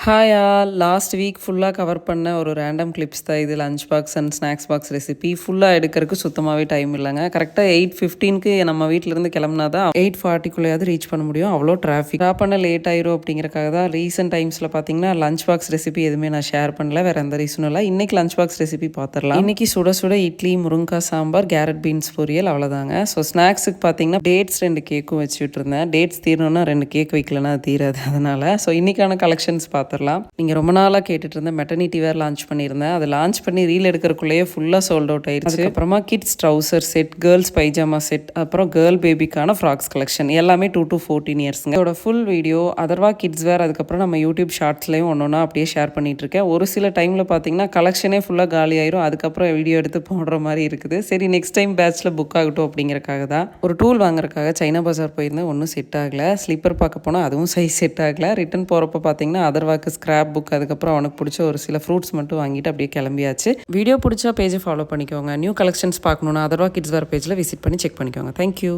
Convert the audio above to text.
Hi all last week ஃபுல்லாக cover பண்ண ஒரு ரேண்டம் கிளிப்ஸ் தான் இது. Lunch box and snacks box recipe ஃபுல்லாக எடுக்கிறதுக்கு சுத்தமாகவே டைம் இல்லைங்க. கரெக்டாக 8:15க்கு நம்ம வீட்டிலேருந்து கிளம்புனா தான் 8:40க்குள்ளேயாவது ரீச் பண்ண முடியும். அவ்வளோ டிராஃபிக் ட்ராப் பண்ண லேட் ஆயிரும் அப்படிங்கிறக்காக தான் ரீசெண்ட் டைம்ஸில் பார்த்தீங்கன்னா லஞ்ச் பாக்ஸ் ரெசிபி எதுவுமே நான் ஷேர் பண்ணல. வேறு எந்த ரீசனும் இல்லை. இன்றைக்கி லஞ்ச் பாக்ஸ் ரெசிபி பார்த்துடலாம். இன்றைக்கி சுட சுட இட்லி, முருங்காய் சாம்பார், கேரட் பீன்ஸ் பொரியல், அவ்வளோதாங்க. ஸோ ஸ்நாக்ஸுக்கு பார்த்தீங்கன்னா டேட்ஸ் 2 கேக்கும் வச்சுட்டு இருந்தேன். டேட்ஸ் தீரணும்னா 2 கேக் வைக்கலன்னா தீராது. அதனால் ஸோ இன்றைக்கான கலெக்ஷன்ஸ் பார்த்துடலாம். நீங்கள் ரொம்ப நாளாக கேட்டுட்டு இருந்த மெட்டர்னிட்டி வேர் லான்ச் பண்ணியிருந்தேன். அதை லான்ச் பண்ணி ரீல் எடுக்கிறக்குள்ளேயே ஃபுல்லாக சோல்ட் அவுட் ஆயிடுச்சு. அப்புறமா kids trouser set, girls pyjama set, அப்புறம் கேர்ள் பேபிக்கான ஃப்ராக்ஸ் கலெக்ஷன் எல்லாமே 2 to 14 இயர்ஸ்ங்க. இதோட full video Atharva kids wear, அதுக்கப்புறம் நம்ம யூடியூப் ஷார்ட்ஸ்லையும் ஒன்றா அப்படியே ஷேர் பண்ணிட்டு இருக்கேன். ஒரு சில டைமில் பார்த்தீங்கன்னா கலெக்ஷனே ஃபுல்லாக காலி ஆயிரும். அதுக்கப்புறம் வீடியோ எடுத்து போடுற மாதிரி இருக்குது. சரி, நெக்ஸ்ட் டைம் பேட்சில் புக் ஆகட்டும் அப்படிங்கிறக்காக தான். ஒரு டூல் வாங்குறதுக்காக சைனா பஜார் போயிருந்தேன். ஒன்றும் செட் ஆகலை. ஸ்லீப்பர் பார்க்க போனால் அதுவும் சைஸ் செட் ஆகலை. ரிட்டன் போகிறப்ப பார்த்தீங்கன்னா அதர்வாக்கு ஸ்கிராப் புக், அதுக்கப்புறம் அவனுக்கு பிடிச்ச ஒரு சில ஃப்ரூட்ஸ் மட்டும் வாங்கிட்டு அப்படியே கிளம்பியாச்சு. வீடியோ பிடிச்சா பேஜை ஃபாலோ பண்ணிக்கோங்க. நியூ கலெக்ஷன்ஸ் பார்க்கணுன்னா அதர்வா கிட்ஸ் வேர் பேஜில் விசிட் பண்ணி செக் பண்ணிக்கோங்க. தேங்க்யூ.